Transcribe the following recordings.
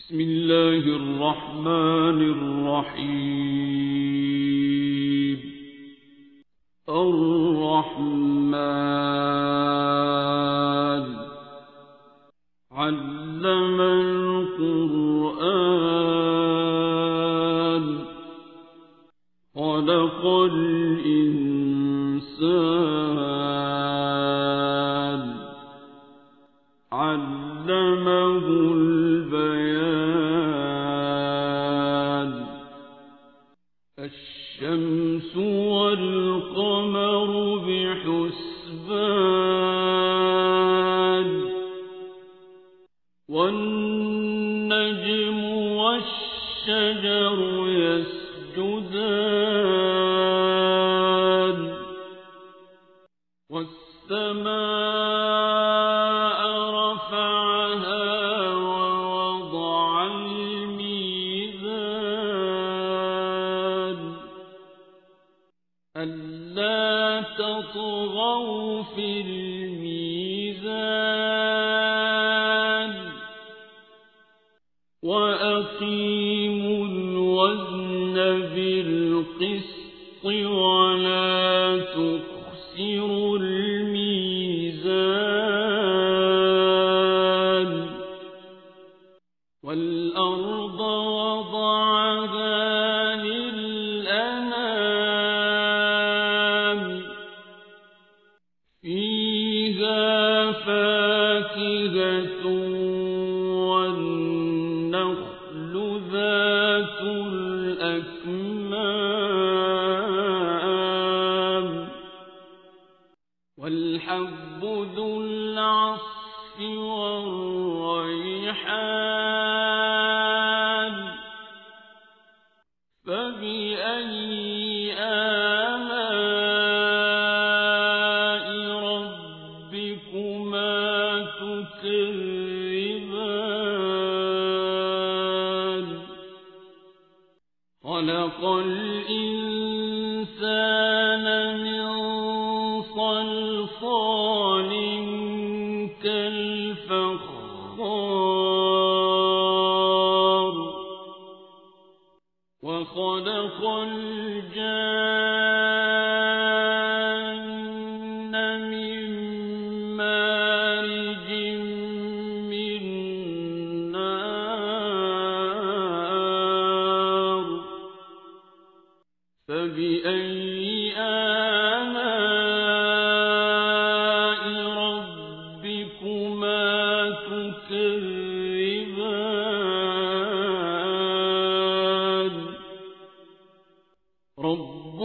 بسم الله الرحمن الرحيم. الرحمن علم القرآن خلق الإنسان علمه البيان. الشمس والقمر بحسبان والنجم والشجر يسجدان والسماء رفعها ووضع الميزان ألا تطغوا في الميزان وأقيموا الوزن بالقسط ولا تخسروا الميزان. والأرض وضعها للأنام فيها فاكهة والنخل ذات الأكمام والحب ذو العصف والريحان. فبأي آلاء ربكما تكذبان. خلق الإنسان من صلصال كالفخار وخلق الجان من مارج من نار. فبأي آلاء ربكما تكذبان. رب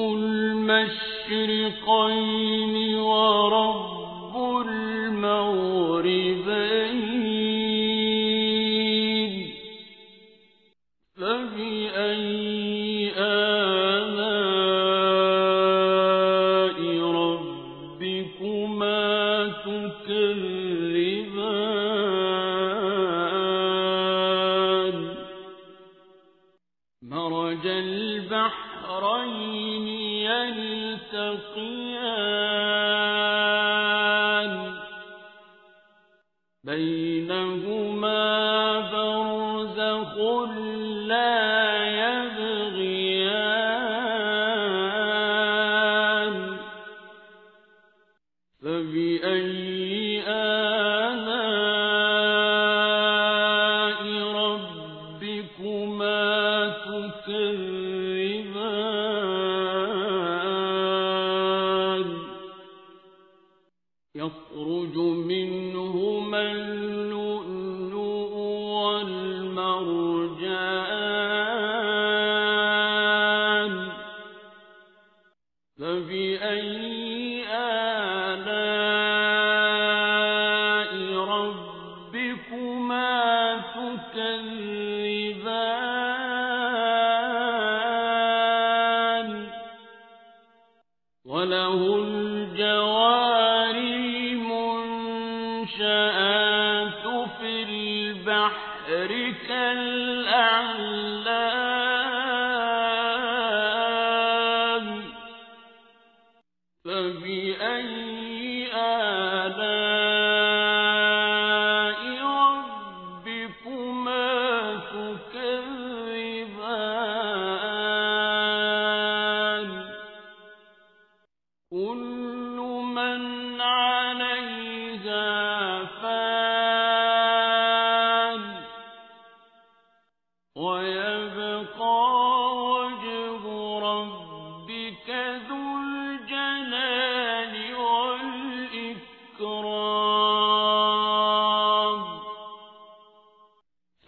المشرقين ورب المغربين. فبأي آلاء ربكما تكذبان. مرج البحرين يلتقيان بينهما برزخ لا يبغيان. فبأي آلاء ربكما تكذبان. يخرج منهما اللؤلؤ والمرجان. فبأي آلاء ربكما تكذبان. وله الجوار المنشآت في البحر كالأعلام. فبأي آلاء ربكما تكذبان.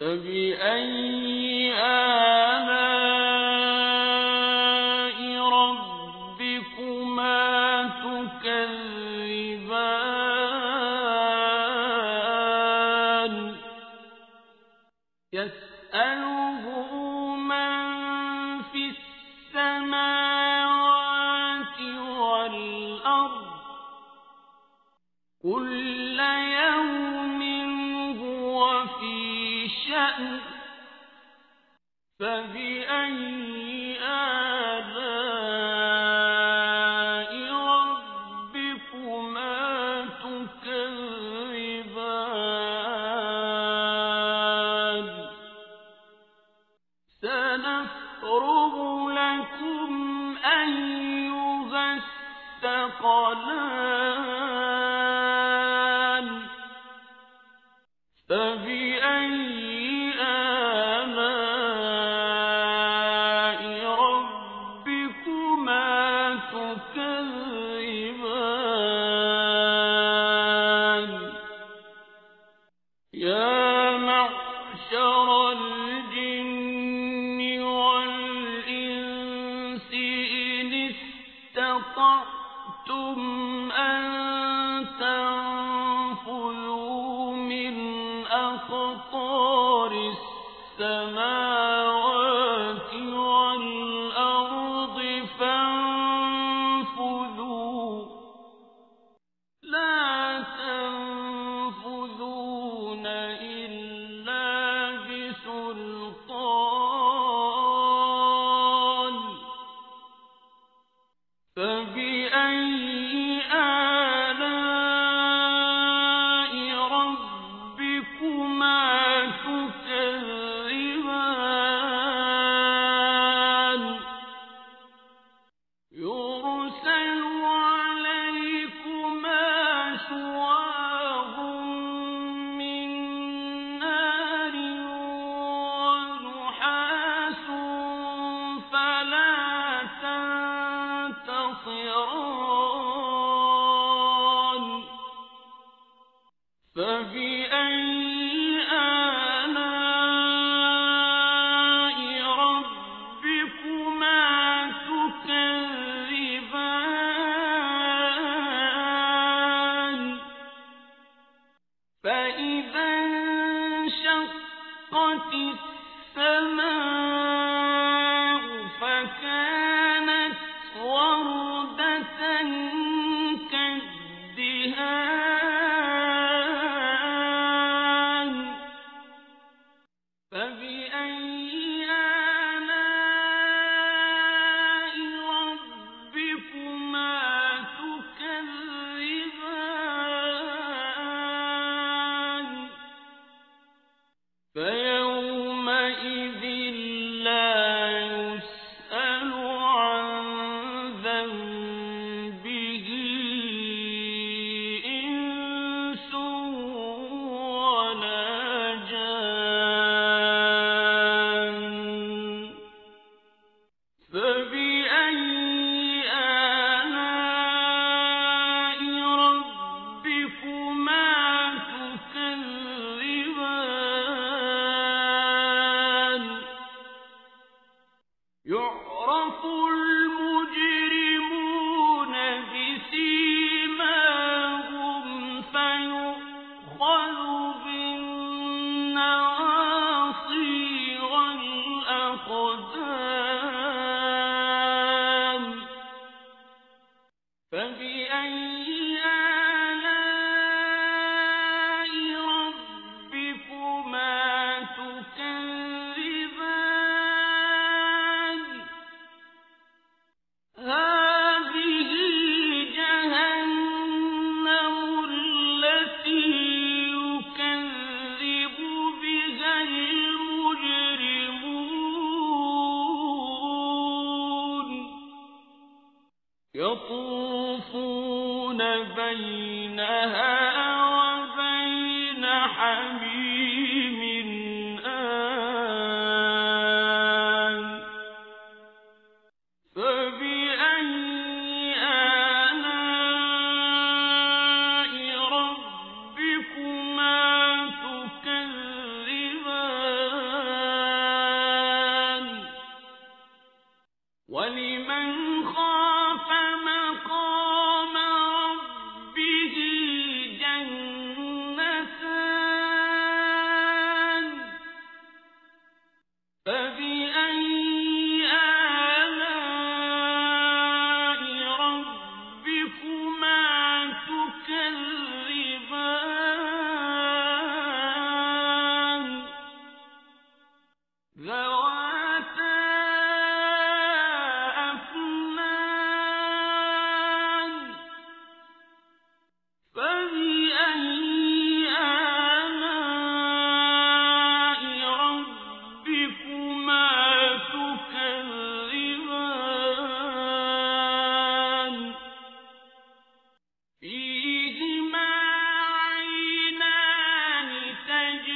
فبأي آلاء ربكما تكذبان يسأله من في السماوات والأرض كل يوم هو في شأن فبأي آلاء ربكما تكذبان سنفرغ لكم أيها الثقلان فبأي آلاء ربكما تكذبان يا معشر الجن والإنس إن استطعتم أن تنفذوا من أقطار السماوات والأرض فانفذوا لا تنفذون إلا بسلطان فبأي آلاء ربكما تكذبان يرسل عليكما شواظ من نار ونحاس فلا تنتصران فبأي آلاء ربكما تكذبان فإذا انشقت السماء فكانت وردة كالدهان فبأي آلاء ربكما تكذبان فيومئذ لا يسأل عن ذنبه إنس ولا جان فبأي آلاء ربكما تكذبان يعرف المجرمون بسيماهم فيؤخذ بالنواصي والأقدام فبأي آلاء ربكما تكذبان هذه جهنم التي يكذب بها المجرمون يطوفون بينها وبين حميم آن فبأي آلاء ربكما تكذبان ذواتا أفنان فبأي آلاء ربكما تكذبان فيهما عينان تجريان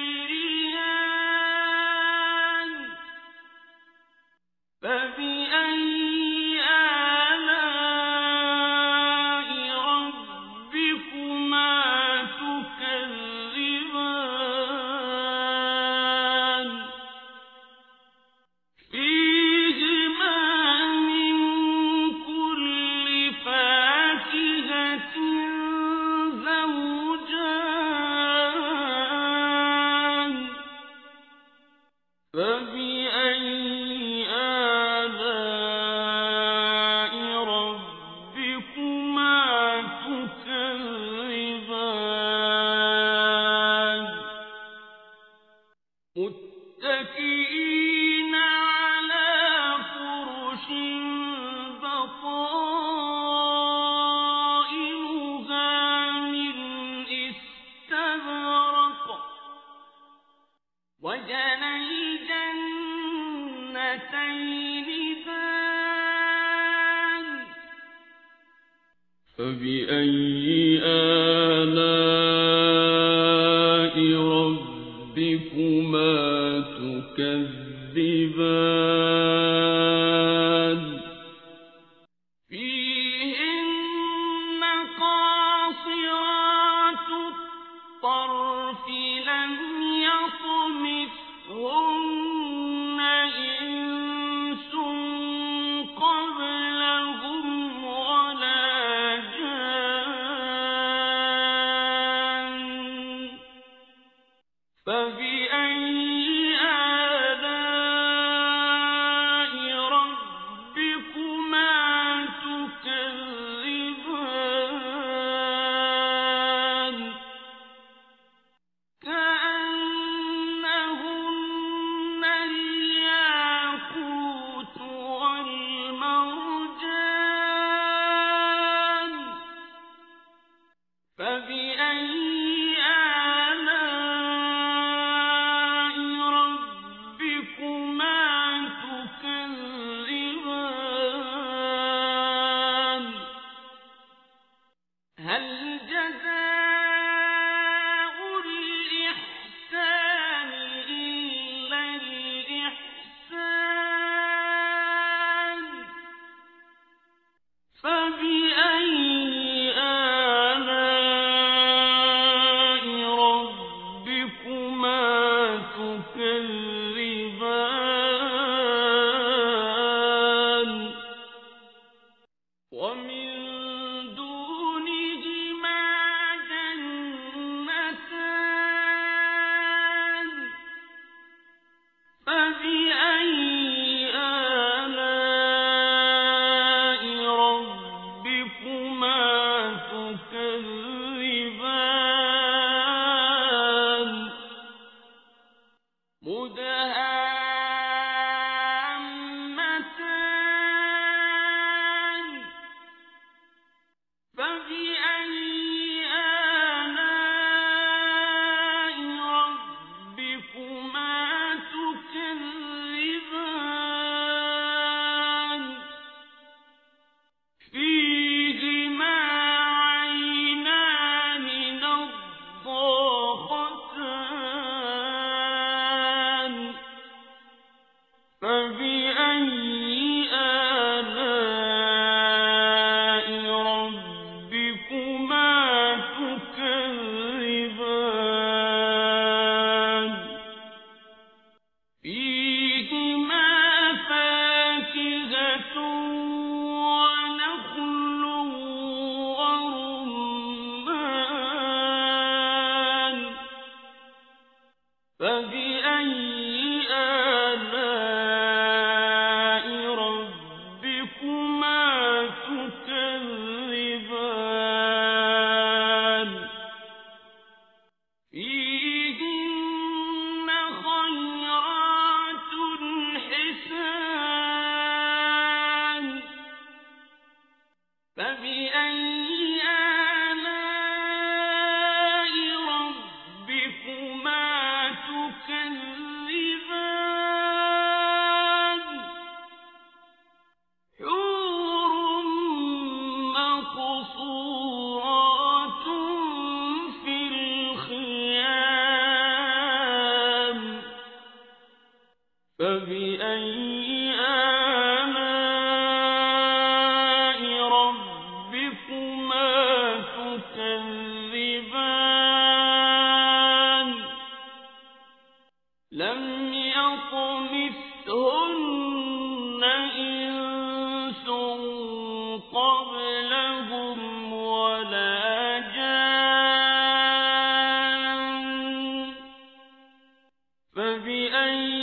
فبأي آلاء ربكما تكذبان فيهما من كل فاكهة زوجان فبأي آلاء ربكما تكذبان متكئين على فرش بطائنها من استبرق وجنى الجنتين دان فبأي آلاء ربكما تكذبان فيهن قاصرات الطرف لم يطمثهن إنس قبلهم ولا جان فبأي آلاء ربكما تكذبان كأنهن الياقوت والمرجان فبأي آلاء ربكما تكذبان هل جزاء الإحسان إلا الإحسان فبأي آلاء ربكما تكذبان ومن دونهما جنتان فبأي آلاء ربكما تكذبان مدهامتان فبأي آلاء ربكما تكذبان فيهما عينان نضاختان فبأي آلاء ربكما تكذبان لم يطمثهن إنس قبلهم ولا جان فبأي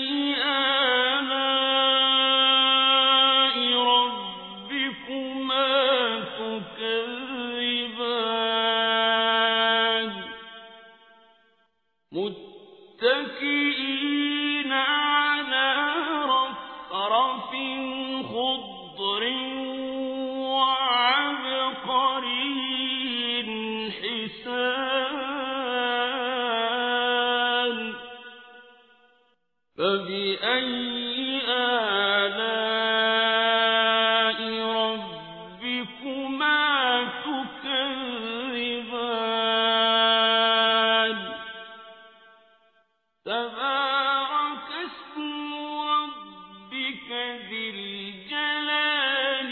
آلاء ربكما تكذبان متكئين على رفرف خضر وعبقري حسان فبأي آلاء ربكما تكذبان تبارك اسم ربك ذي الجلال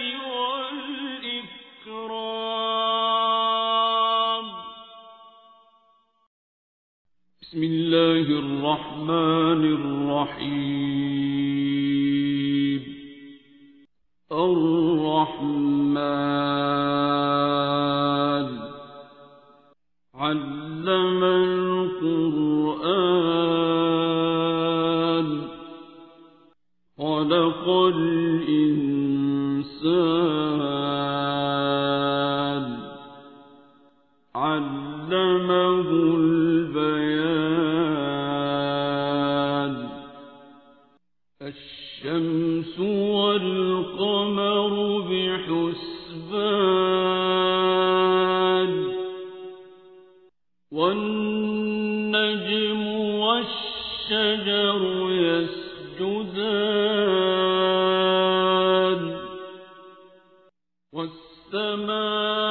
والإكرام بسم الله الرحمن الرحيم الرحمن علم القرآن خلق الإنسان علمه البيان الشمس والقمر بحسبان والنجم والشجر يسجدان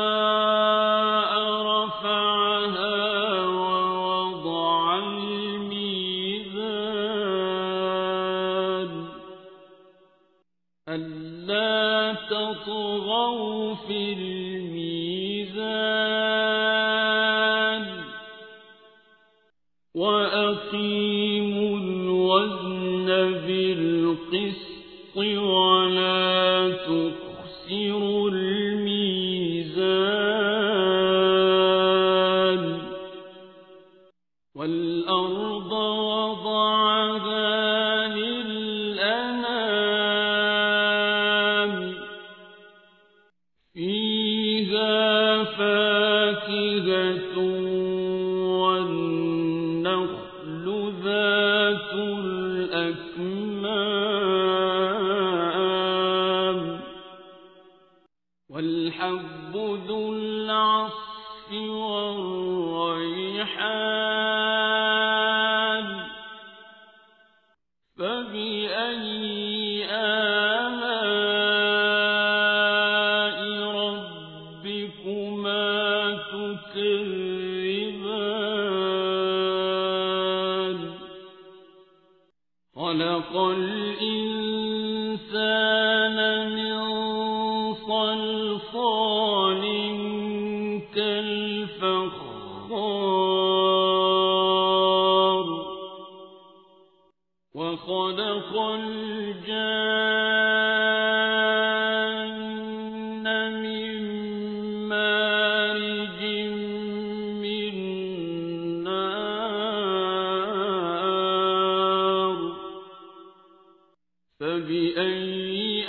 والسماء رفعها ووضع الميزان ألا تطغوا في الميزان وأقيموا الوزن بالقسط ولا تخسروا الميزان والأرض وضعها للأنام فيها فاكهة والنخل ذات الأكمام والحب ذو العصف والريحان فبأي آلاء ربكما تكذبان خلق الإنسان من صلصال كالفخار وخلق الجان من مارج من نار فبأي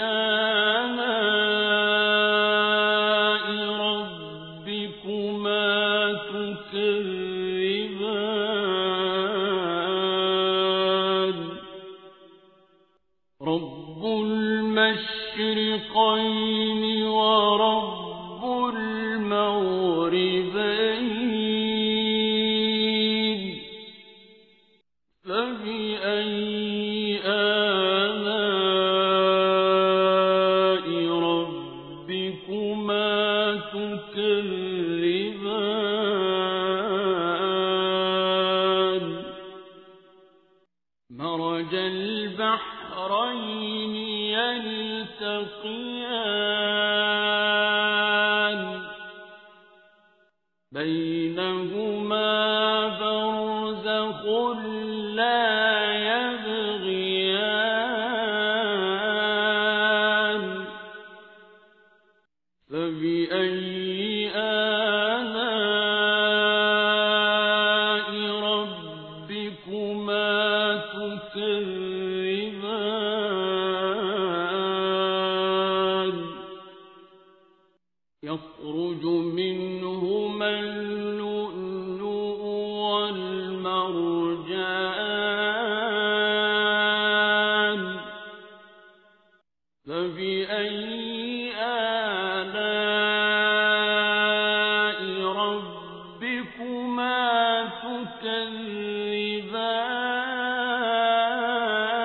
آلاء ربكما تكذبان رب المشرقين ورب المغربين فبأي آلاء ربكما تكذبان مرج البحرين يلتقيان بينهما برزخ لا يبغيان فبأي آلاء ربكما تكذبان يخرج منهما اللؤلؤ والمرجان فبأي آلاء ربكما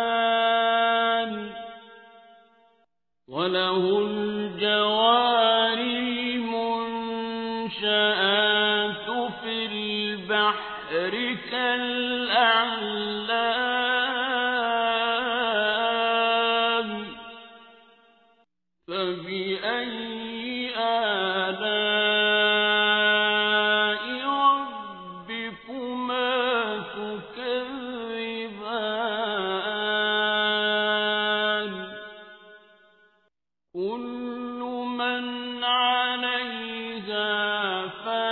تكذبان وله الجوار المنشآت في البحر كالأعلام فبأي آلاء ربكما تكذبان كل من عليها فان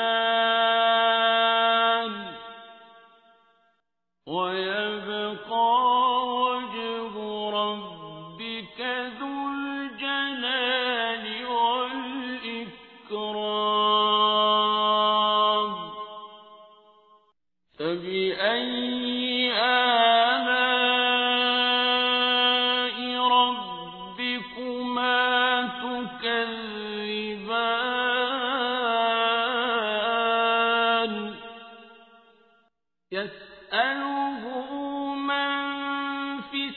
ويبقى وجه ربك ذو الجلال والإكرام فبأي آلاء ربكما تكذبان يسأله من في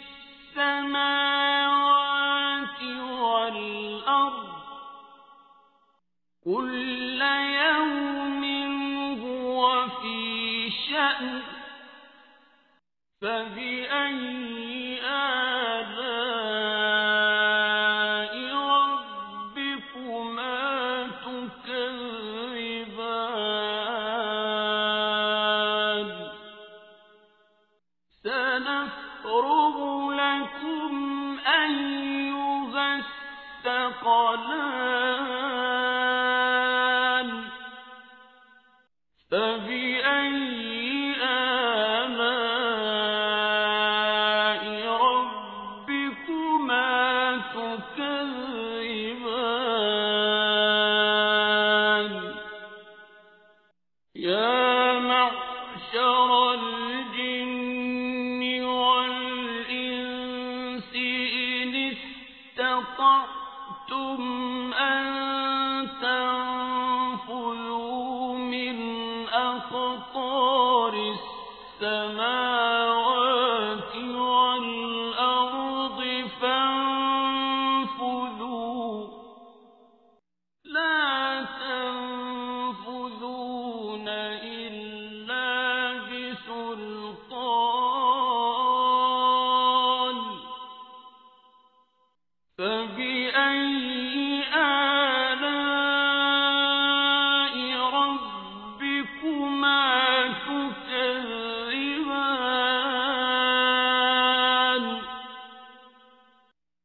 السماوات والأرض كل يوم هو في شأن فبأي آلاء ربكما تكذبان سنفرغ لكم أيها الثقلان فبأي آلاء ربكما تكذبان يا معشر الجن والإنس إن استطعتم أن تنفذوا من أقطار السماوات والأرض فانفذوا لا تنفذون إلا بسلطان فبأي آلاء ربكما تكذبان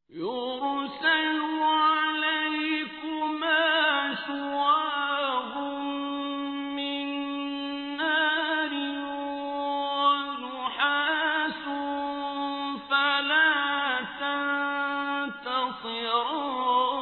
يرسل عليكما شواظ من نار ونحاس فلا تنتصران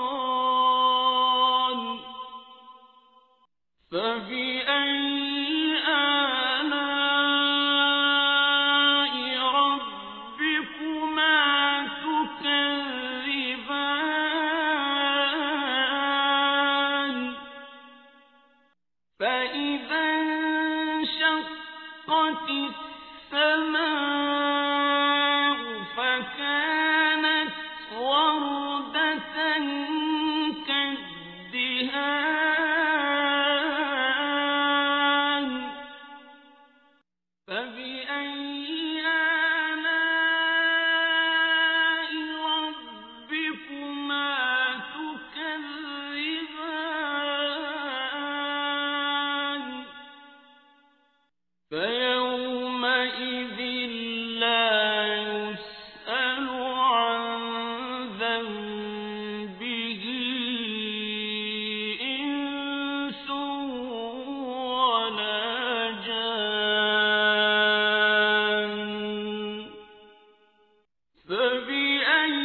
فبأي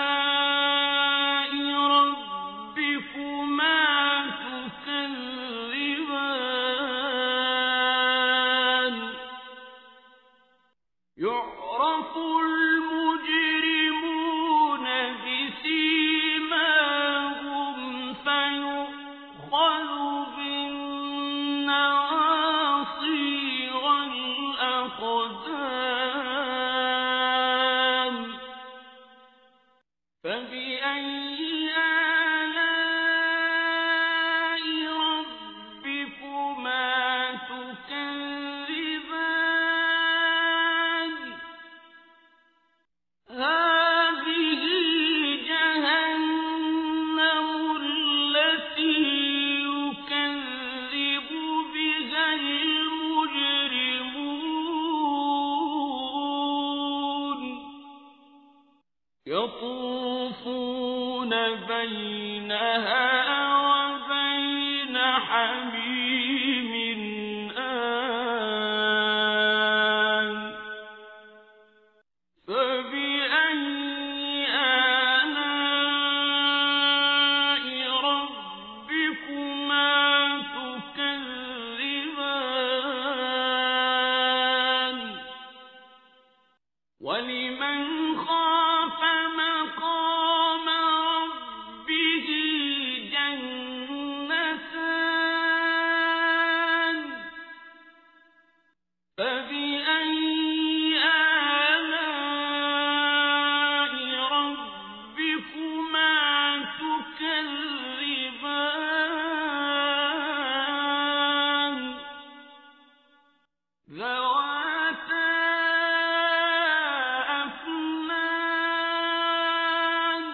آلاء ربكما تكذبان يعرف المجرمون بسيماهم فيؤخذ بالنواصي والأقدام فبأي آلاء ربكما تكذبان هذه جهنم التي يكذب بها المجرمون يطوفون بينها وبين حميم آن فبأي آلاء ربكما تكذبان ولمن خاف مقام ربه جنتان فبأي آلاء ربكما تكذبان ذواتا أفنان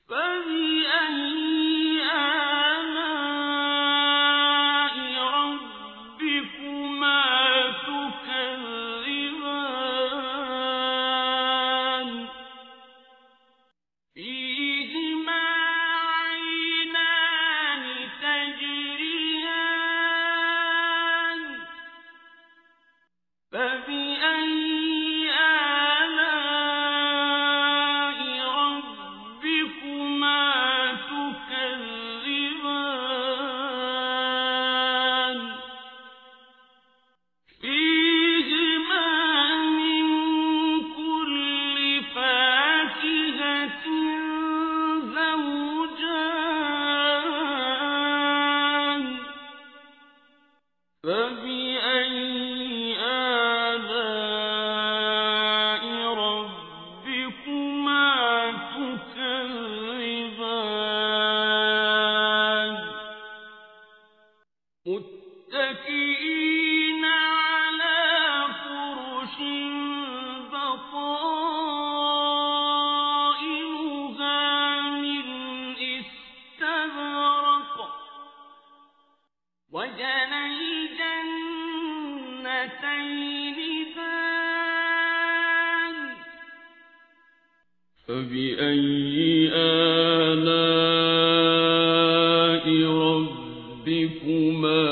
فبأي آلاء ربكما تكذبان فيهما عينان تجريان فبأي آلاء ربكما تكذبان فيهما من كل فاكهة زوجان فبأي آلاء ربكما تكذبان متكئين على فرش بطائنها من استبرق وجنى الجنتين دان فبأي آلاء ربكما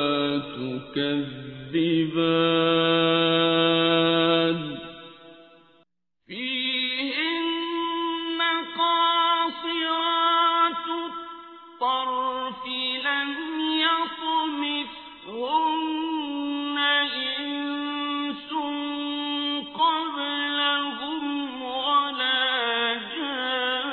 تكذبان فيهن قاصرات الطرف لم يطمثهن إنس قبلهم ولا جان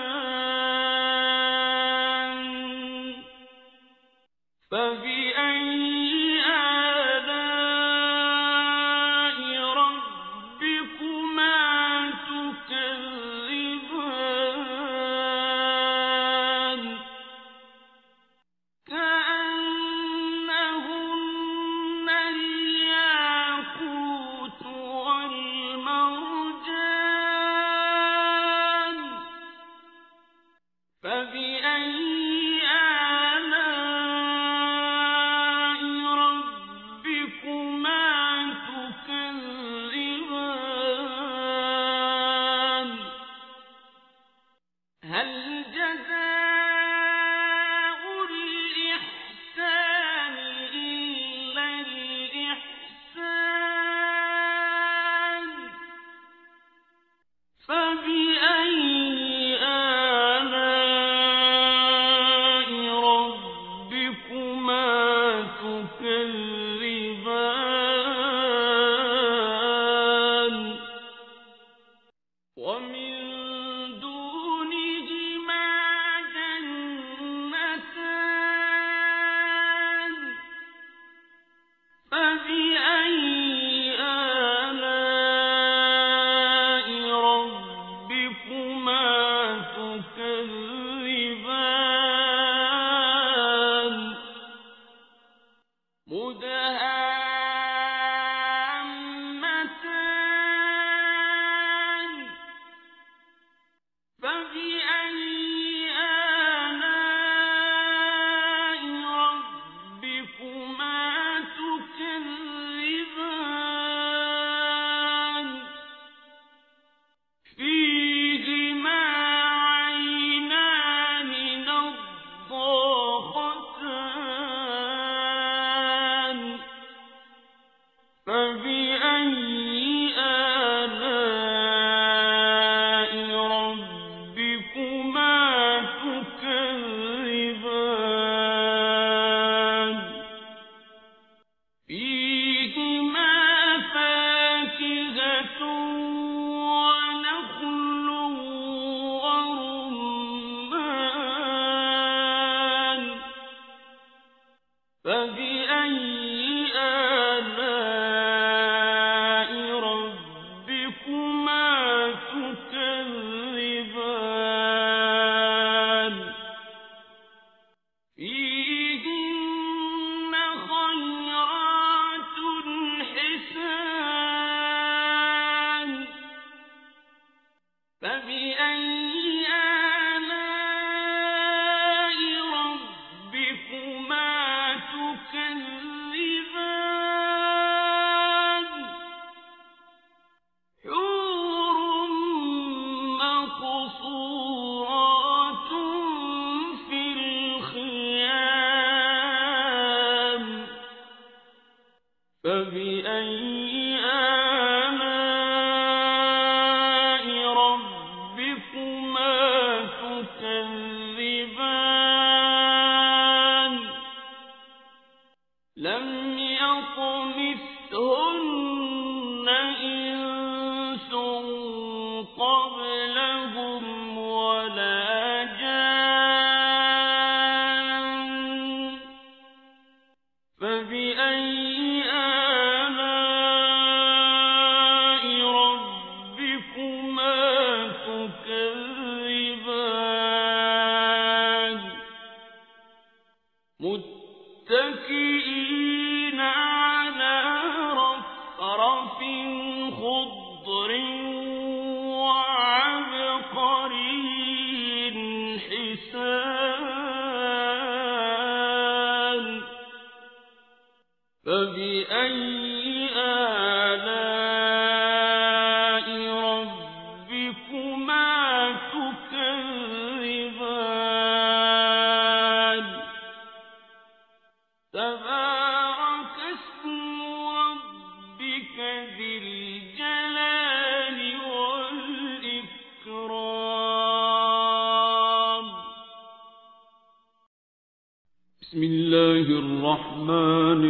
بسم الله الرحمن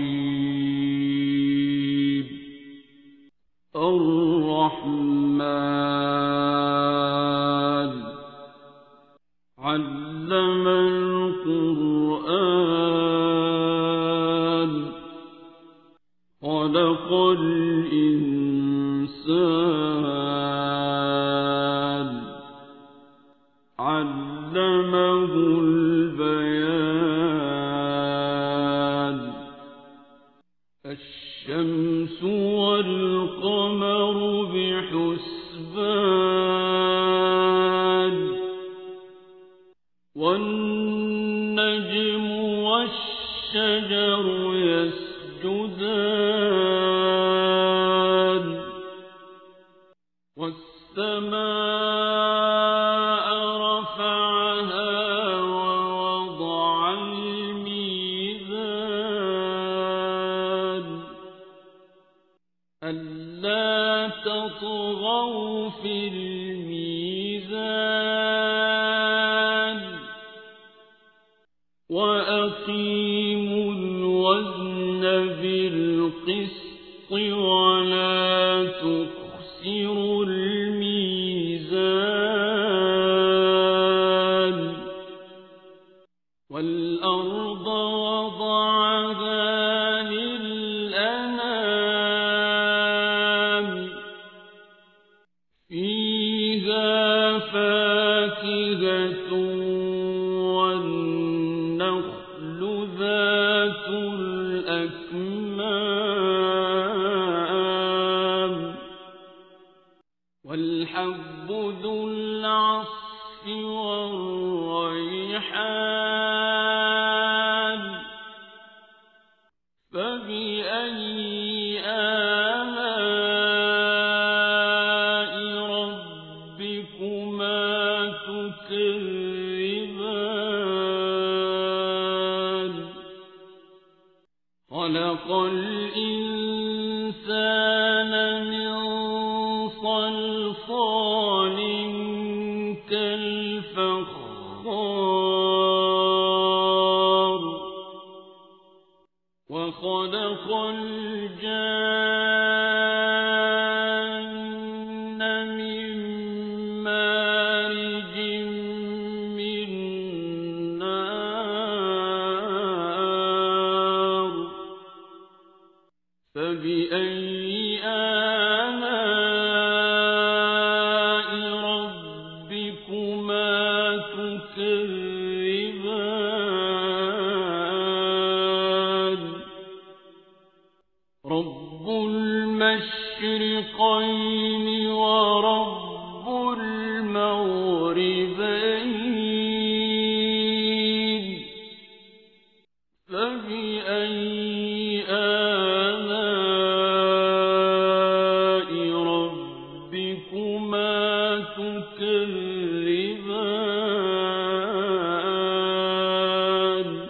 الرحيم الرحمن علم القرآن خلق الإنسان علمه البيان الشمس والقمر بحسبان والنجم والشجر يسجدان والسماء رفعها ووضع الميزان ألا تطغوا في الميزان وأقيموا الوزن بالقسط ولا تخسروا الميزان والأرض وضعها للأنام فيها فاكهة والنخل ذات الأكمام والحب ذو العصف والريحان فبأي آلاء ربكما تكذبان خلق الإنسان من صلصال كالفخار وخلق الجان من مارج من نار فبأي آلاء ربكما تكذبان رب المشرقين ورب المغربين فبأي آلاء ربكما تكذبان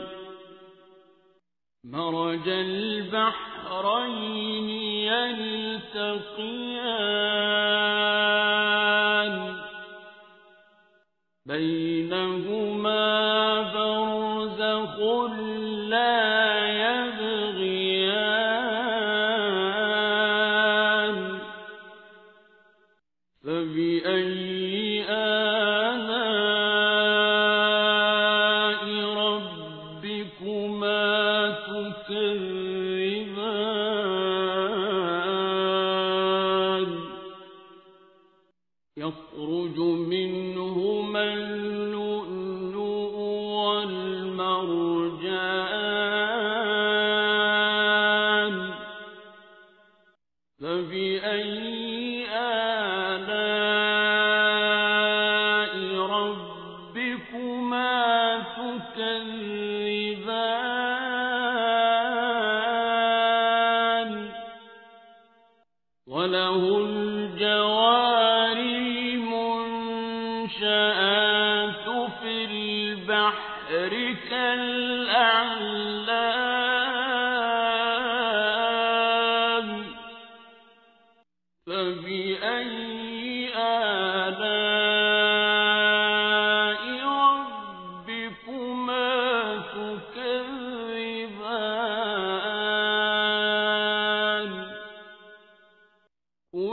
مرج البحرين يلتقيان بينهما برزخ لا يبغيان فبأي آلاء ربكما تكذبان يخرج منهما اللؤلؤ والمرجان فبأي آلاء ربكما تكذبان وله الجوار المنشآت في البحر كالأعلام فبأي آلاء ربكما تكذبان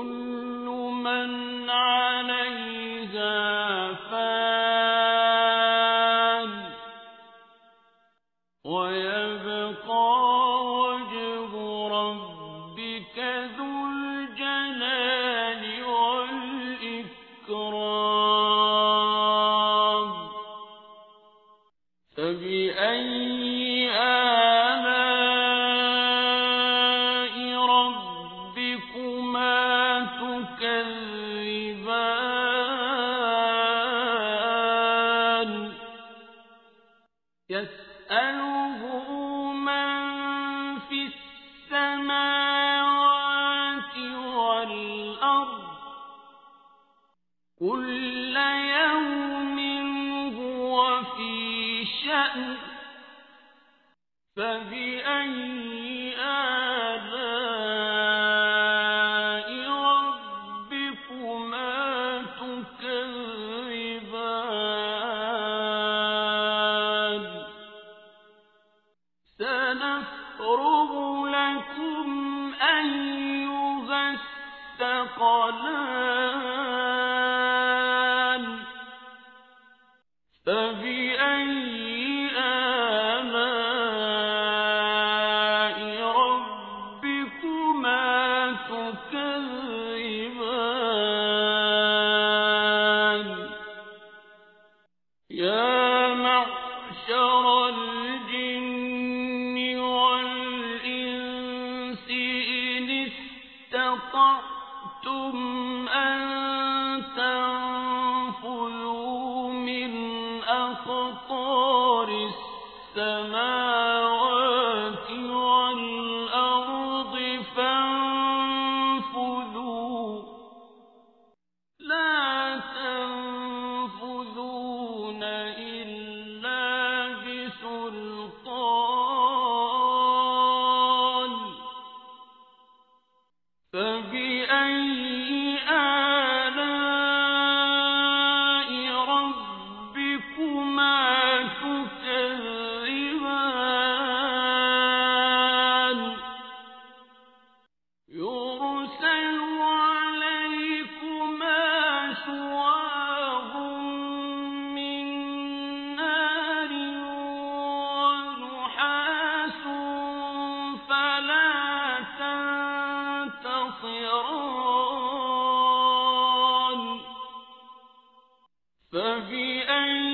كل من عليها فان ويبقى وجه ربك ذو الجلال والإكرام فبأي آلاء ربكما تكذبان يسأله من في السماوات والأرض كل يوم هو في شأن فبأي آلاء ربكما تكذبان سنفرغ لكم أيها الثقلان فبأي آلاء ربكما تكذبان يا معشر الجن والإنس إن استطعتم أن تنفذوا من أقطار السماوات والأرض فانفذوا لا تنفذون إلا بسلطان فبأي آلاء ربكما تكذبان يرسل عليكما شواظ من نار ونحاس فلا تنتصران فبأي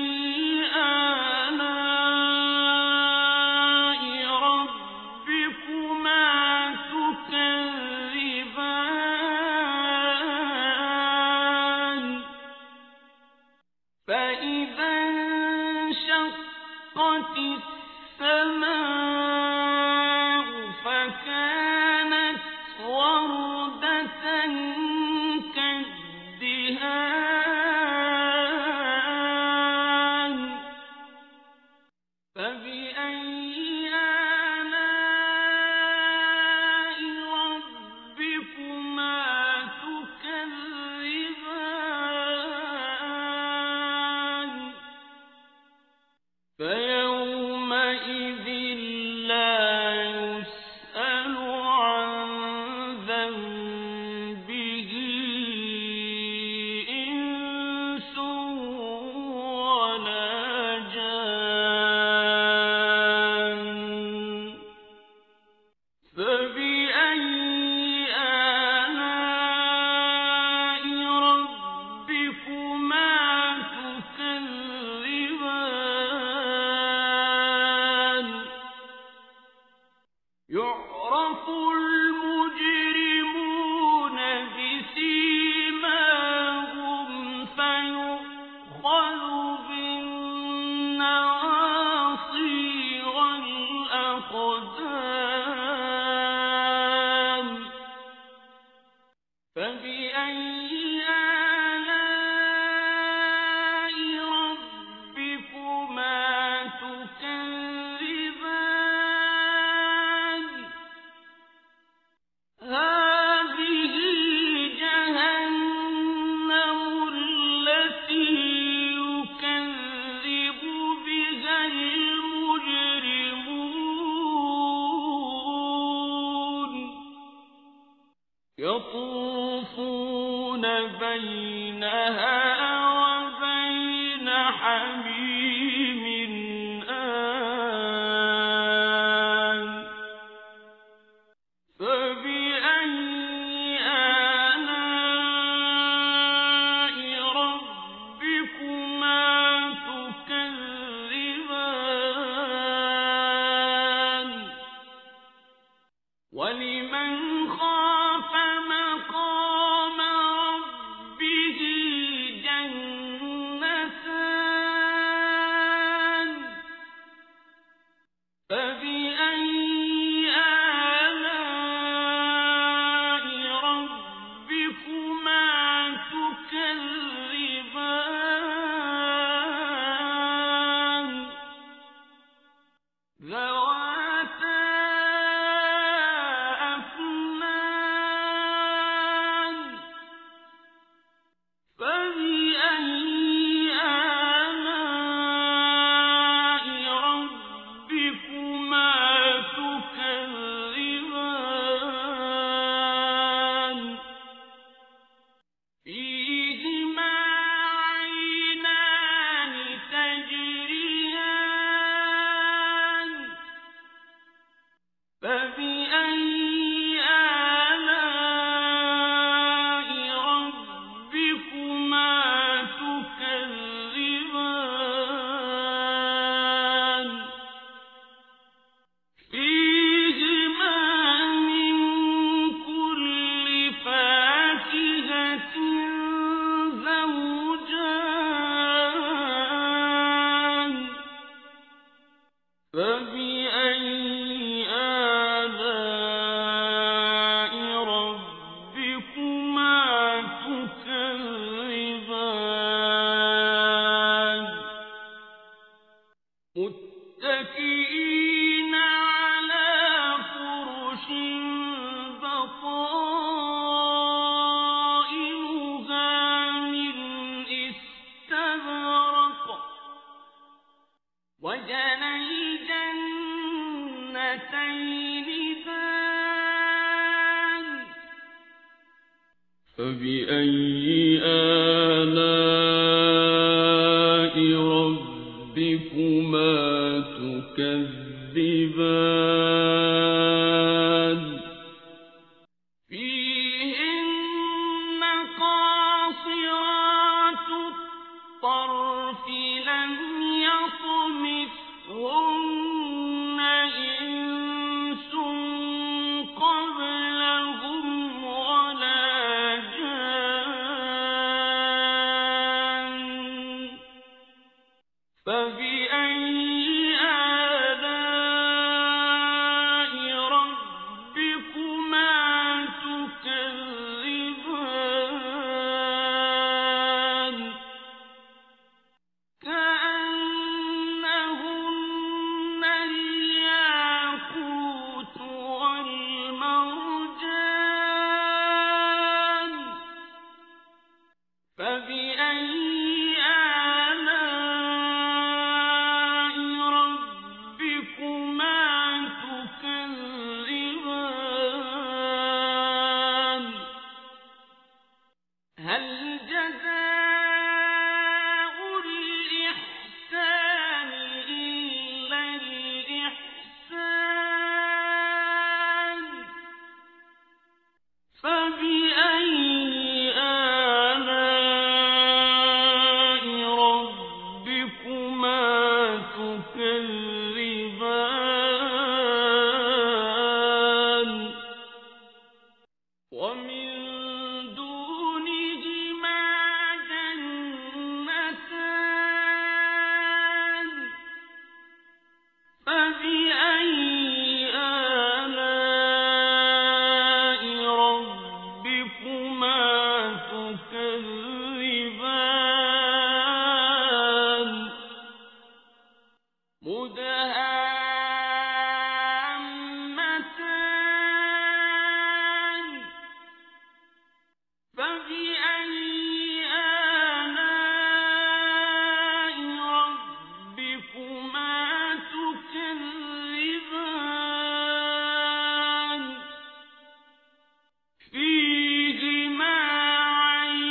آلاء ربكما تكذبان فإذا انشقت السماء فكانت وردة كالدهان فبأي آلاء ربكما تكذبان فيومئذ لا يسأل عن ذنبه إنس ولا جان فبأي آلاء ربكما تكذبان يعرف المجرمون بسيماهم فيؤخذ بالنواصي والأقدام فبأي آلاء ربكما تكذبان هذه جهنم التي يكذب بها المجرمون يطوف بينها وبين حميم آن فبأي آلاء ربكما تكذبان ولمن خاف مقام ربه جنتان فبأي آلاء ربكما تكذبان ذواتا أفنان فبأي آلاء ربكما تكذبان فيهما عينان تجريان فبأي آلاء ربكما تكذبان فيهما من كل فاكهة زوجان فبأي آلاء ربكما تكذبان متكئين على فرش بطائنها من استبرق وجنى الجنتين دان فبأي آلاء ربكما تكذبان فيهن قاصرات الطرف لم يطمثهن إنس قبلهم ولا جان فبأي آلاء ربكما تكذبان كأنهن الياقوت والمرجان فبأي آلاء ربكما تكذبان هل جزاء الإحسان إلا الإحسان فبأي آلاء ربكما تكذبان ومن دونهما جنتان فبأي آلاء ربكما تكذبان مدهامتان فبأي آلاء ربكما تكذبان فيهما عين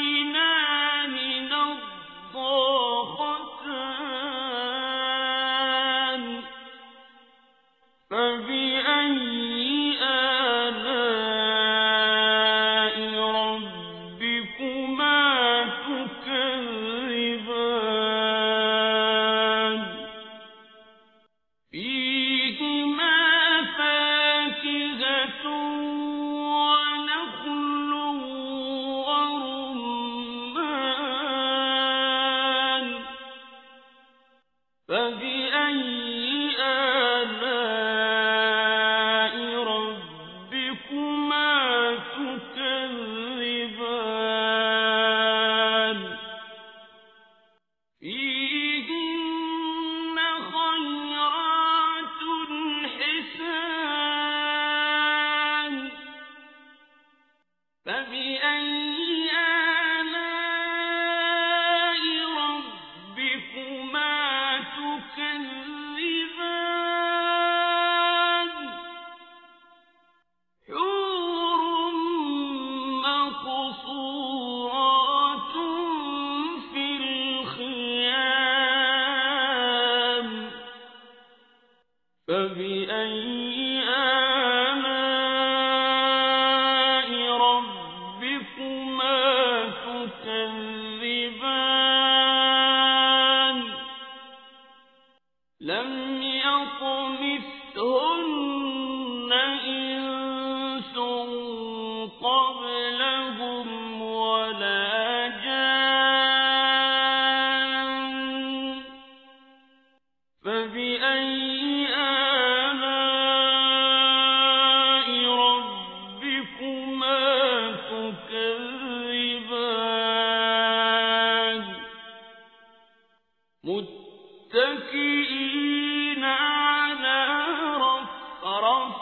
متكئين على رفرف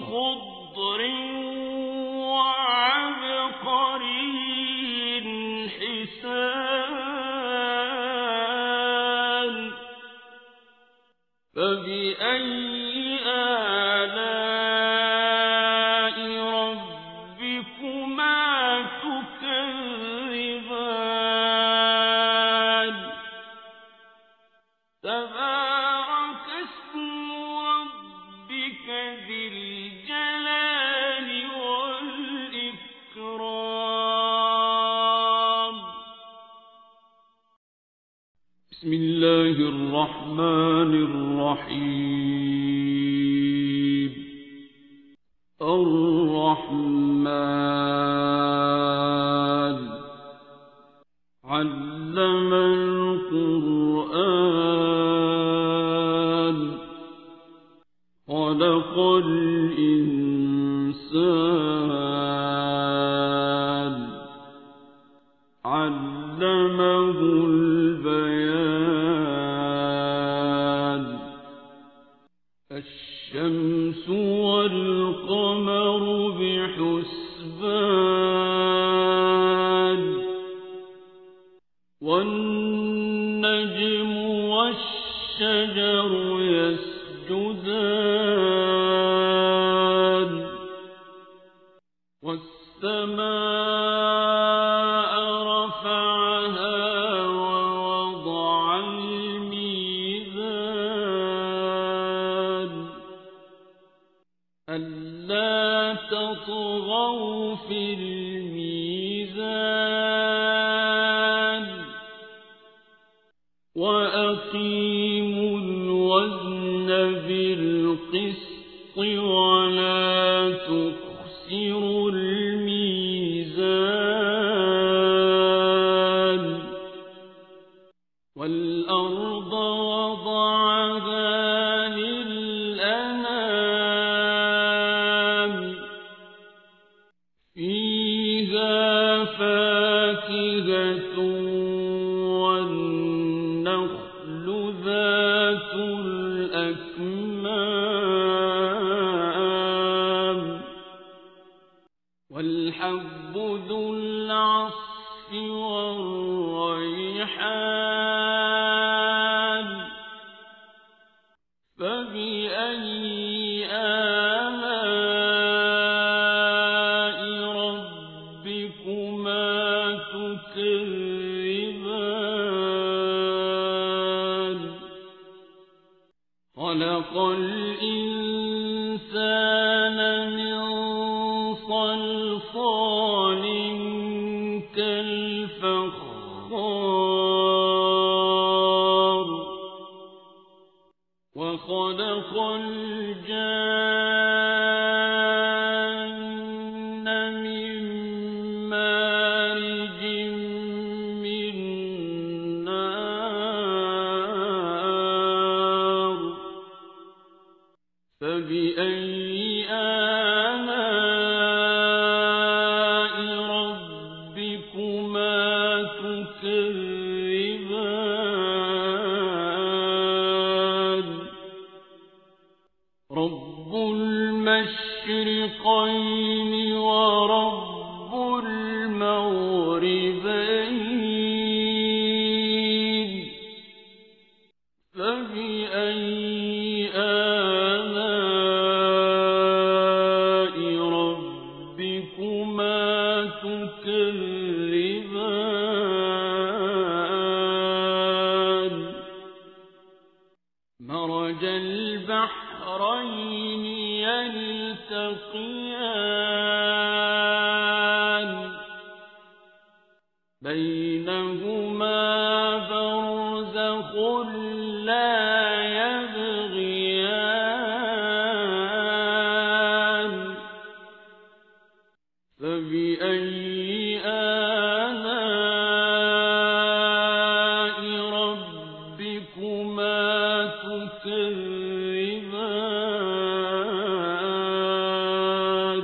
خضر وعبقري حسان فبأي آلاء ربكما تكذبان تبارك اسم ربك ذي الجلال والإكرام بسم الله الرحمن الرحيم الرحمن علم القرآن خلق الإنسان علمه البيان الشمس والقمر بحسبان والنجم والشجر يسجدان والسماء رفعها ووضع الميزان ألا تطغوا في الميزان وأقيموا الوزن بالقسط ولا تخسروا الميزان والأرض وضعها للأنام فيها فاكهة والنخل ذات الأكمام والحب ذو العصف والريحان فبأي آلاء ربكما تكذبان خلق الإنسان من صلصال كالفخار وخلق الجان من مارج من نار فبأي آلاء ربكما تكذبان رب المشرقين ورب المغربين فبأي آلاء ربكما تكذبان مرج البحرين يلتقيان بينهما برزخ لا يبغيان فبأي آلاء ربكما تكذبان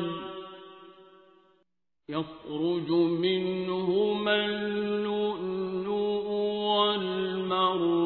يخرج منهما اللؤلؤ والمرجان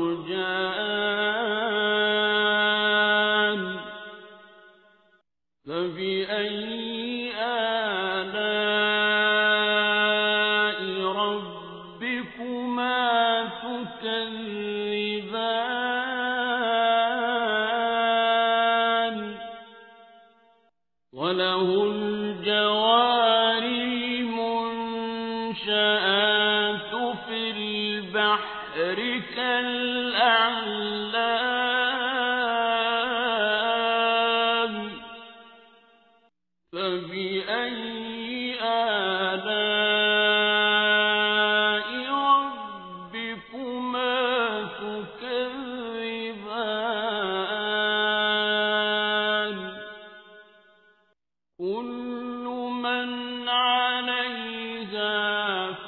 المنشآت في البحر كالأعلام فبأي آلاء ربكما تكذبان كل من عليها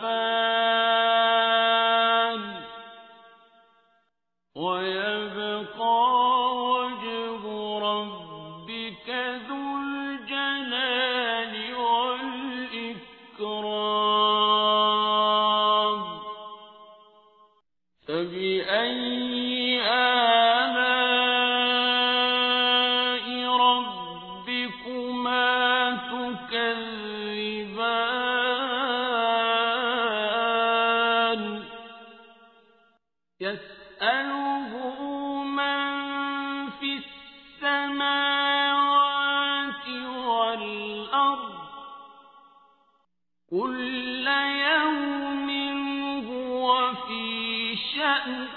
فان ويبقى وجه ربك ذو الجلال والإكرام فبأي آلاء ربكما تكذبان يسأله من في السماوات والأرض كل يوم هو في شأن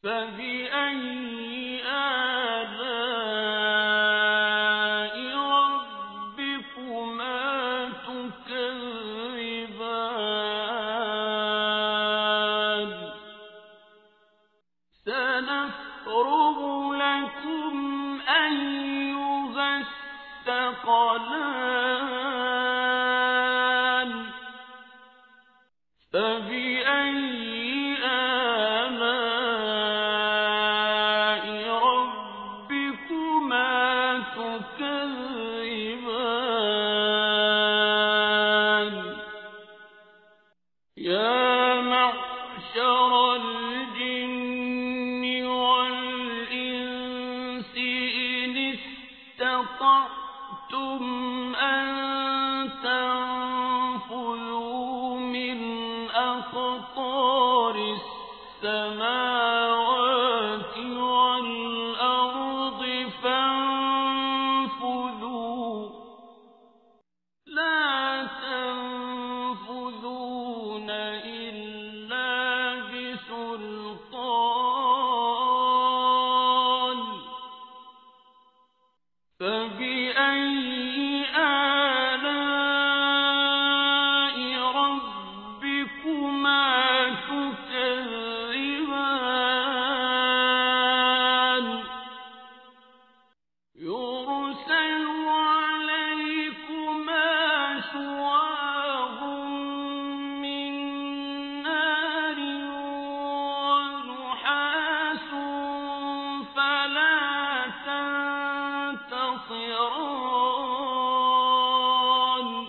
فبأي آلاء ربكما تكذبان سنفرغ لكم أيها الثقلان فبأي آلاء ربكما تكذبان يا معشر الجن والإنس إن استطعتم أن تنفذوا من أقطار السماوات والأرض فانفذوا لا تنفذون إلا بسلطان فبأي آلاء ربكما تكذبان يرسل عليكما شواظ من نار ونحاس فلا تنتصران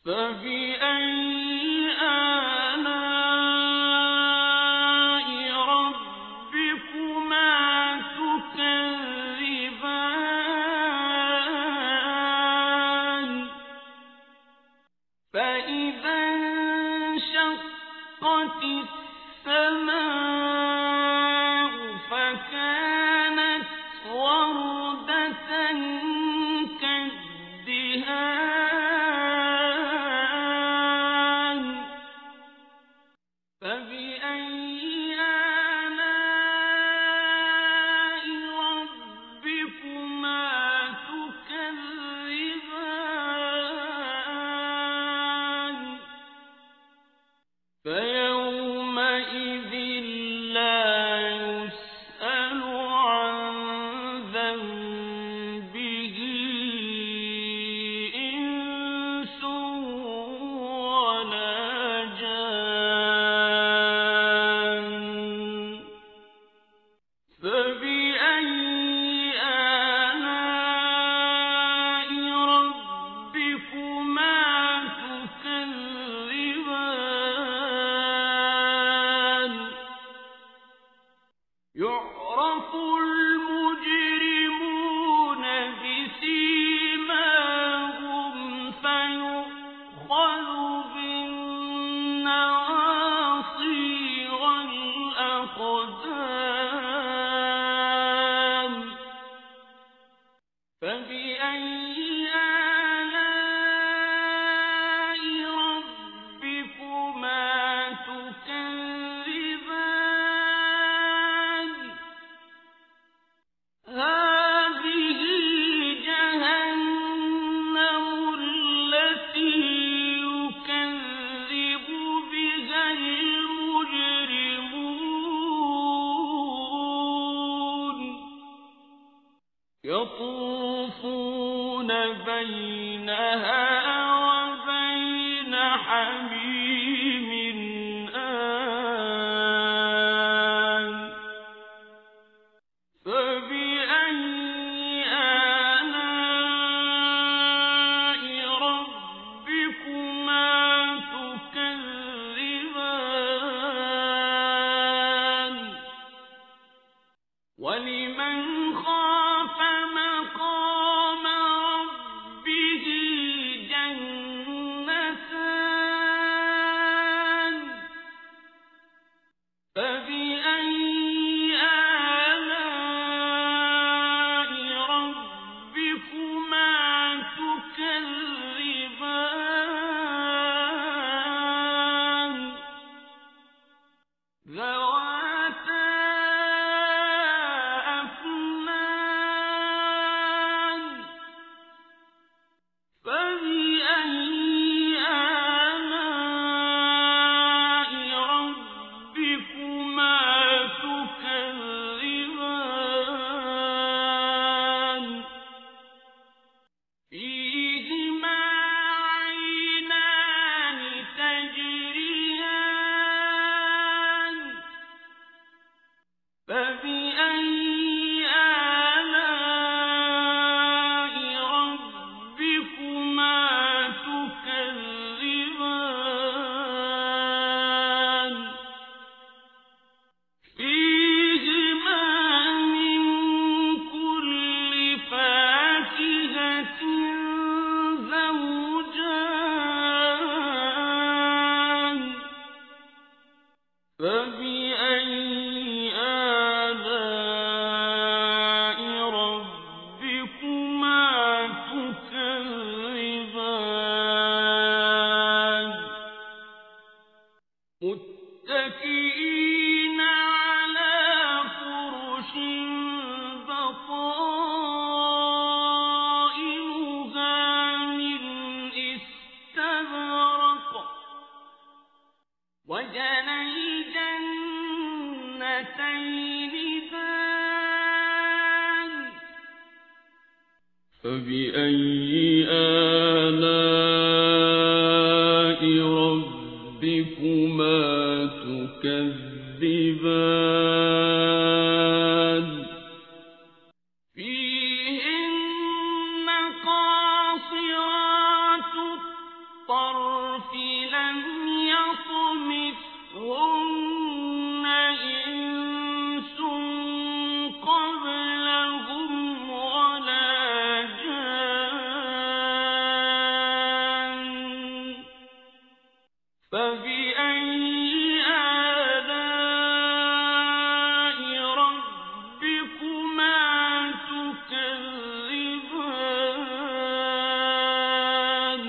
فبأي آلاء ربكما تكذبان فإذا انشقت السماء فكانت وردة كالدهان فبأي آلاء ربكما تكذبان فيومئذ يطوفون بينها وبين حميم آن فبأي آلاء ربكما تكذبان ولمن خاف مقام ربه جنتان فبأي آلاء ربكما تكذبان ذواتا أفنان فبأي آلاء ربكما تكذبان فيهما عينان تجريان فبأي آلاء ربكما تكذبان فيهما من كل فاكهة زوجان فبأي آلاء ربكما تكذبان متكئين على فرش بطائنها من استبرق وجنى الجنتين دان فبأي آلاء ربكما تكذبان فيهن قاصرات الطرف لم يطمثهن إنس قبلهم ولا جان فبأي آلاء ربكما تكذبان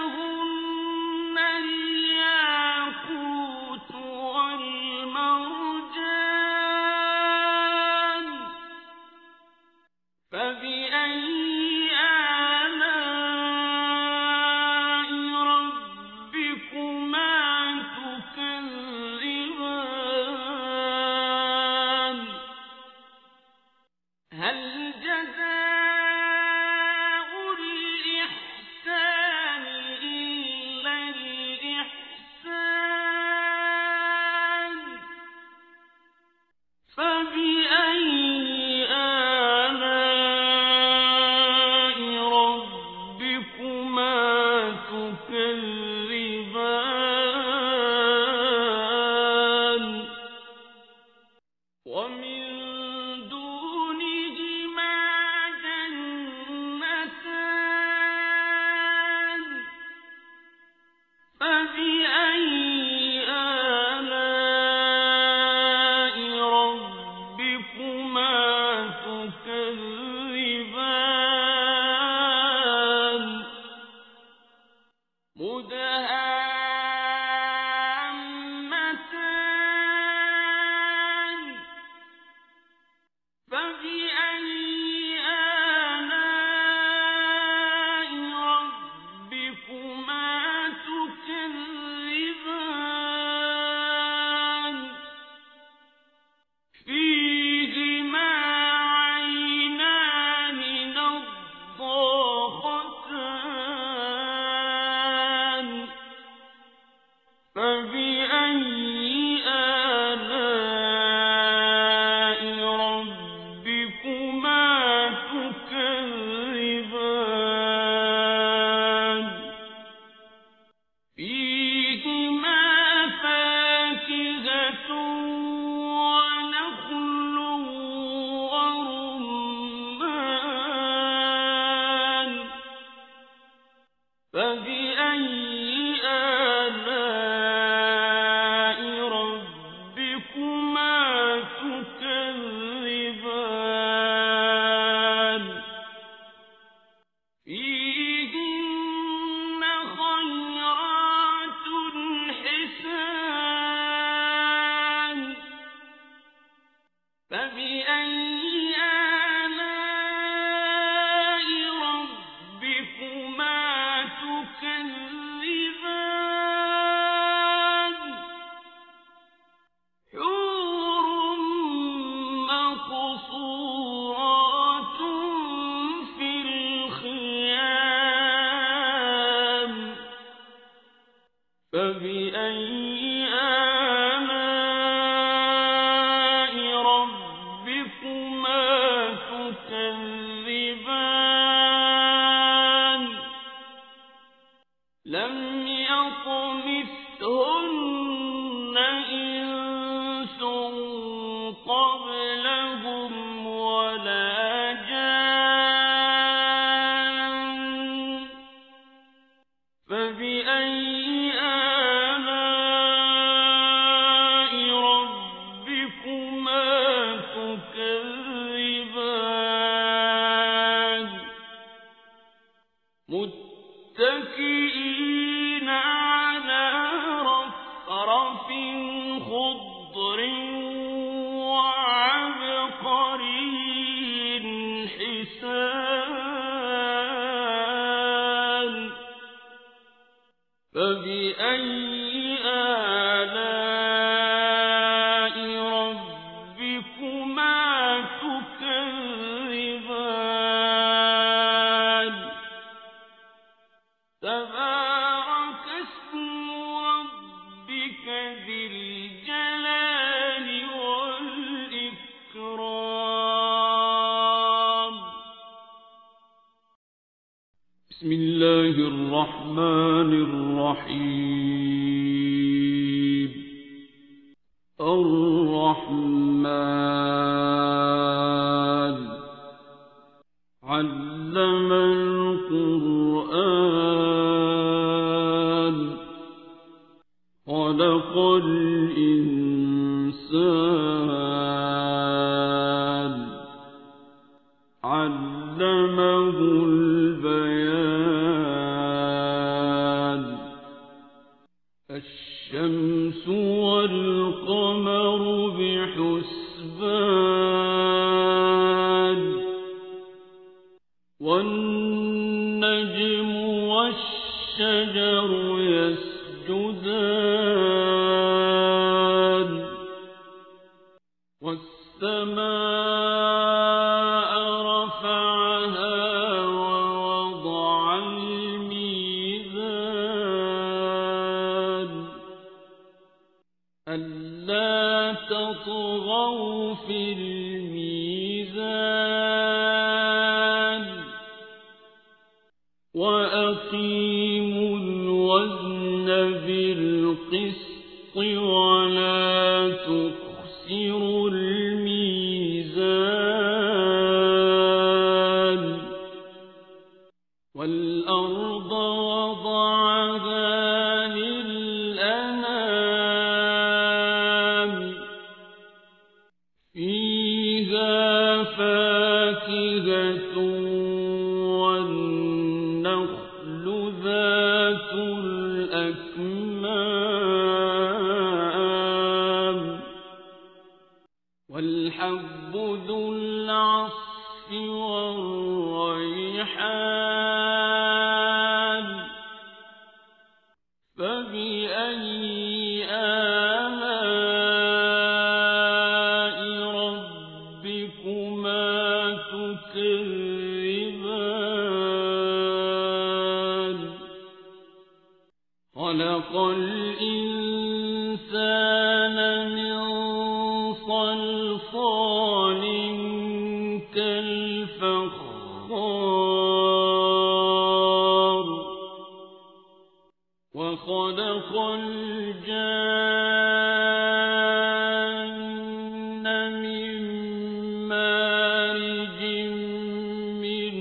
كأنهن الياقوت والمرجان فبأي آلاء فيهن خيرات حسان فبأي آلاء ربكما تكذبان حور مقصورات في الخيام فبأي آلاء ربكما تكذبان لم يطمثهن إنس قبلهم ولا جان فبأي آلاء ربكما تكذبان متكئين على رفرف خضر وعبقري حسان فبأي آلاء ربكما تكذبان تبارك اسم ربك ذي الجلال والإكرام بسم الله الرحمن الرحيم الرحمن علم القرآن خلق الإنسان علمه البيان الشمس والقمر بحسبان والنجم والشجر يسجدان والسماء رفعها ووضع الميزان ألا تطغوا في الميزان وأقيموا الوزن بالقسط ولا تخسروا الميزان والأرض وضعها للأنام فيها فاكهة والنخل ذات الأكمام والحب ذو العصف والريحان فبأي آلاء ربكما تكذبان خلق الإنسان من صلصال كالفخار وخلق الجان من مارج من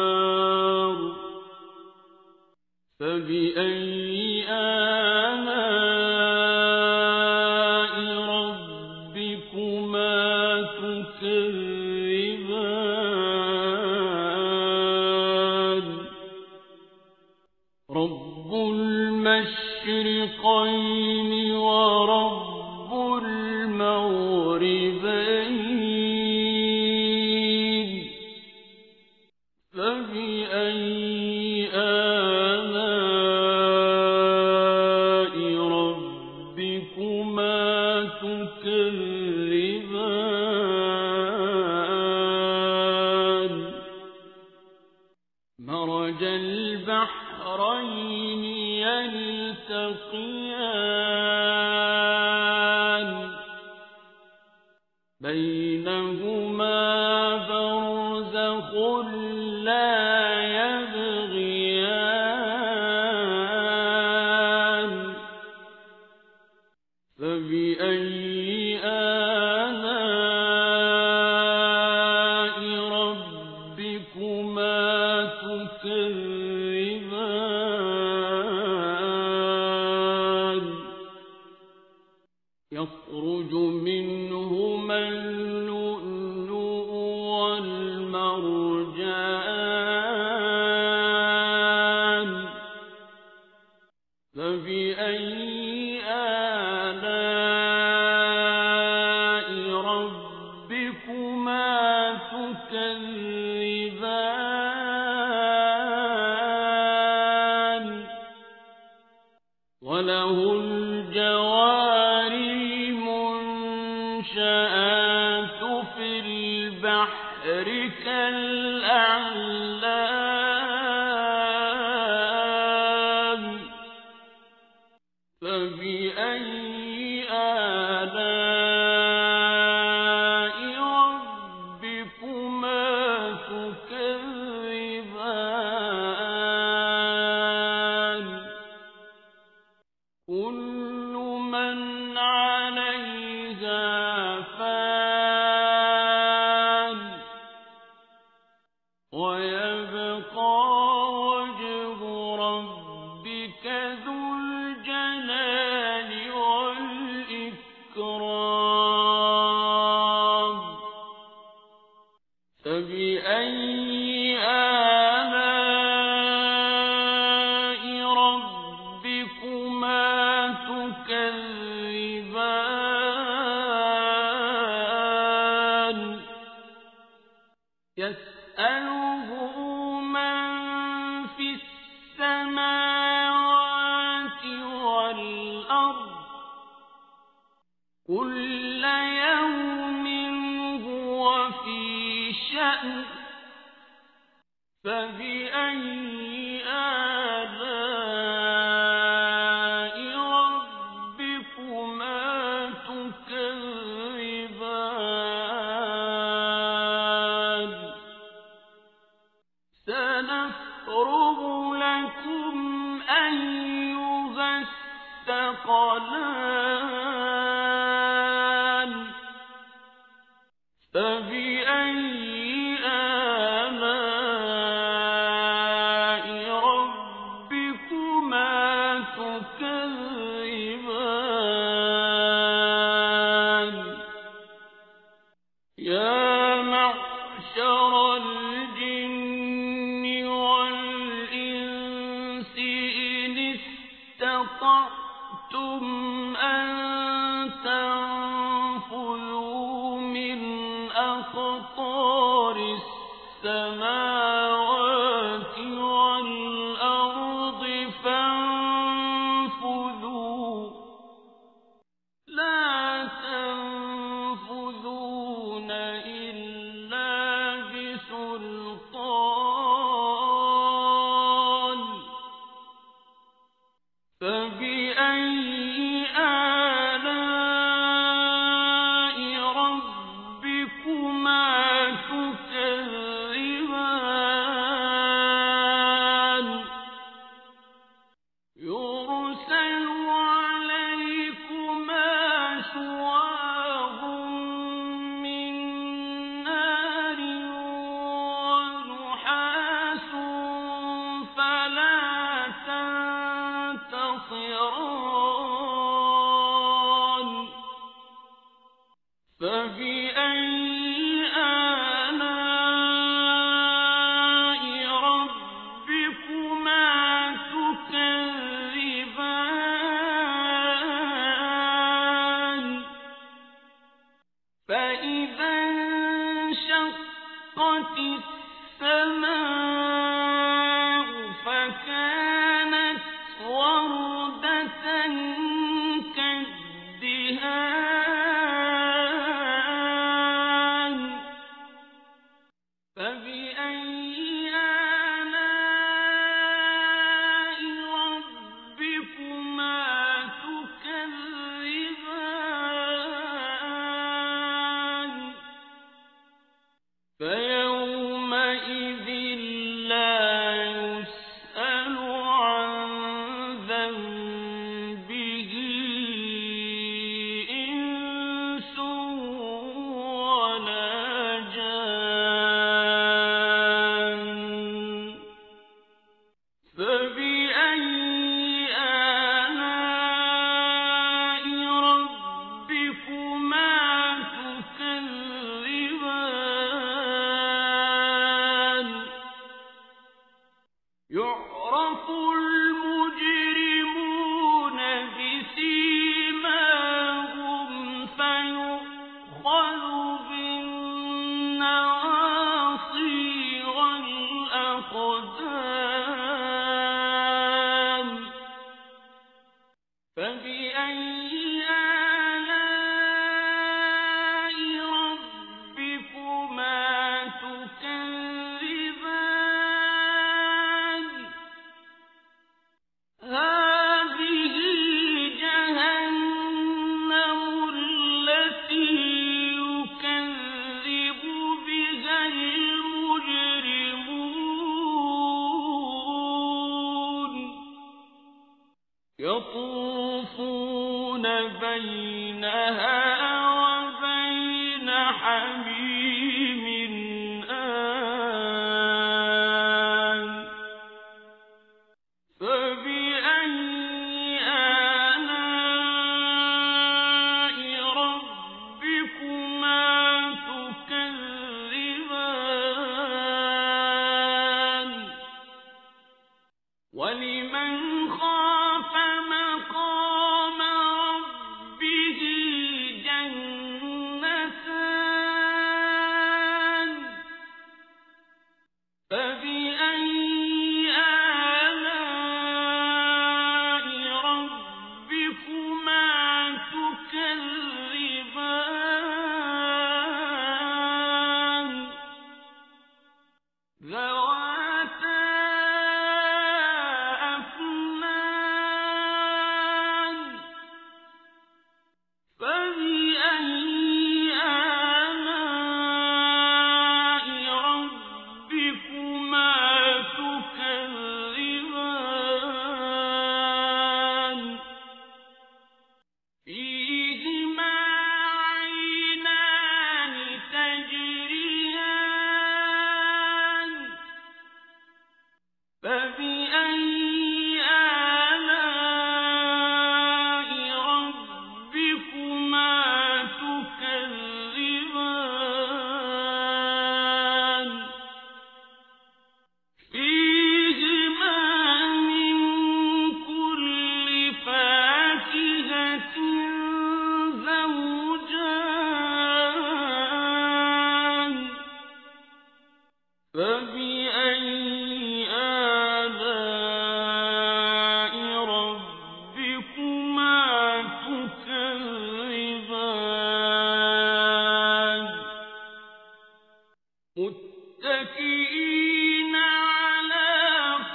نار فبأي آلاء ربكما تكذبان المشرقين ورب المغربين فبأي آلاء ربكما تكذبان مرج البحرين يلتقيان بينهما برزخ لا يبغيان فبأي آلاء ربكما تكذبان يخرج منهما اللؤلؤ والمرجان فبأي آلاء ربكما تكذبان وله الجوار المنشآت في البحر كالأعلام فبأي آلاء ربكما تكذبان كل من عليها فان ويبقى وجه ربك ذو الجلال والإكرام فبأي آلاء ربكما تكذبان يسأله من في السماوات والأرض كل يوم هو في شأن فبأي آلاء ربكما تكذبان سنفرغ لكم أيها الثقلان فبأي آلاء ربكما تكذبان يا معشر الجن والإنس إن استطعتم أن تنفذوا من أقطار السماوات والأرض فانفذوا لا تنفذون إلا بسلطان فبأي آلاء ربكما تكذبان يرسل عليكما شواظ من نار ونحاس فلا تنتصران السماء فكانت وردة كالدهان فبأي آلاء ربكما تكذبان فيومئذ لا يسأل عن ذنبه إنس ولا جان فبأي آلاء ربكما تكذبان يعرف المجرمون بسيماهم فيؤخذ بالنواصي والأقدام فبأي آلاء ربكما تكذبان هذه جهنم التي يكذب بها المجرمون يطوفون بينها وبين حميم آن فبأي آلاء ربكما تكذبان ولمن خاف مقام ربه جنتان فبأي آلاء ربكما تكذبان ذواتا أفنان فبأي آلاء ربكما تكذبان فيهما عينان تجريان فبأي آلاء ربكما تكذبان فيهما من كل فاكهة زوجان فبأي آلاء ربكما تكذبان متكئين على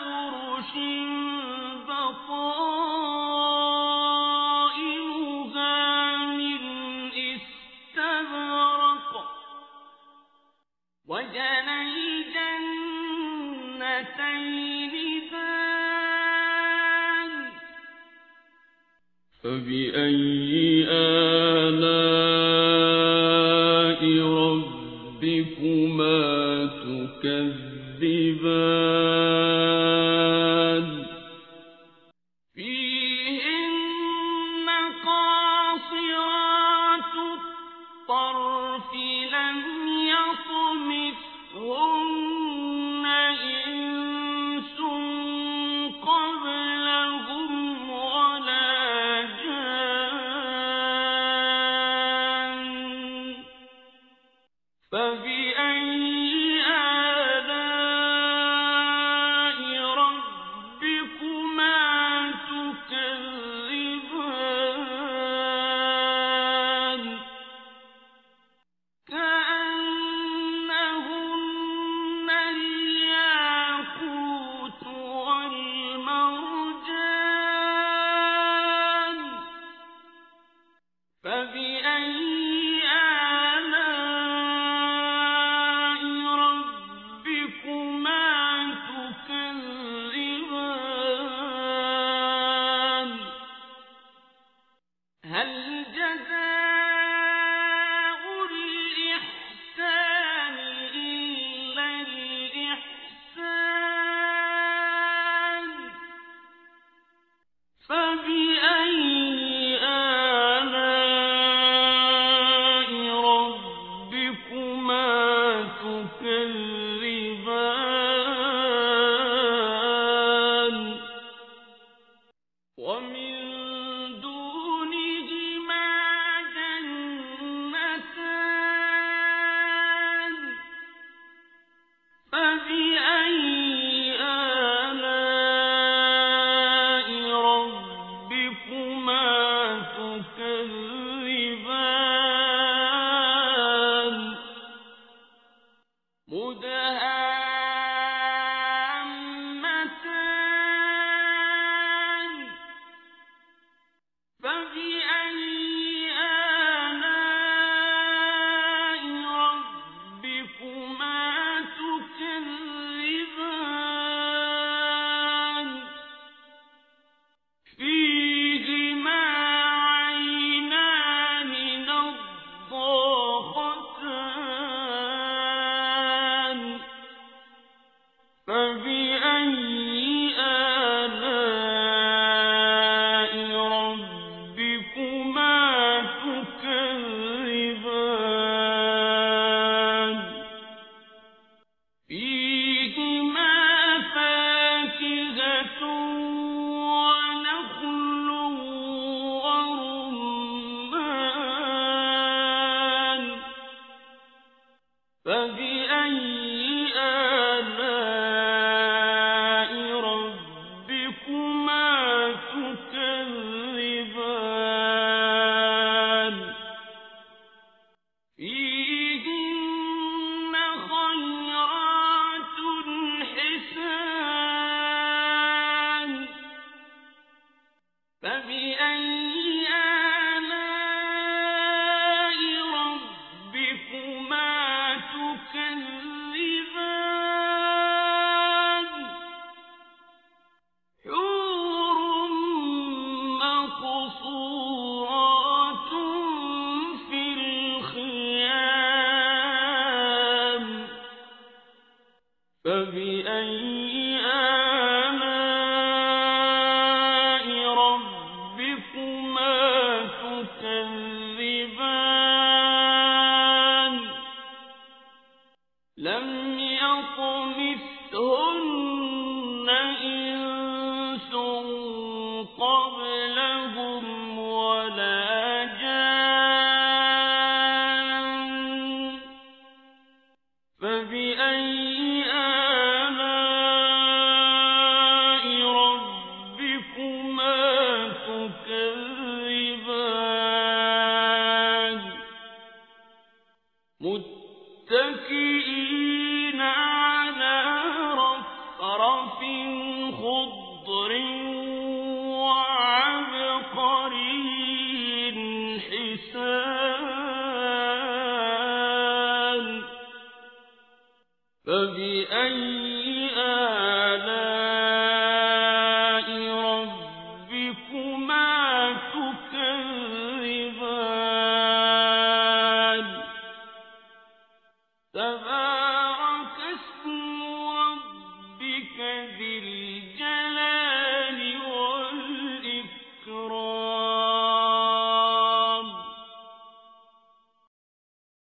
فرش بطائنها من استبرق وجنى الجنتين دان فبأي آلاء ربكما تكذبان فيهن قاصرات الطرف لم يطمثهن إنس قبلهم ولا جان فبأي مدهامتان فبأي آلاء ربكما تكذبان فيهما عينان نضاختان فبأي آلاء ربكما تكذبان فيهما فاكهة ونخل ورمان فبأي آلاء ربكما تكذبان فيهن خيرات حسان فبأي آلاء ربكما تكذبان حور مقصورات في الخيام فبأي آلاء ربكما تكذبان لم يطمثهن إنس قبلهم ولا جان فبأي آلاء ربكما تكذبان متكئين على رفرف خضر وعبقري حسان فبأي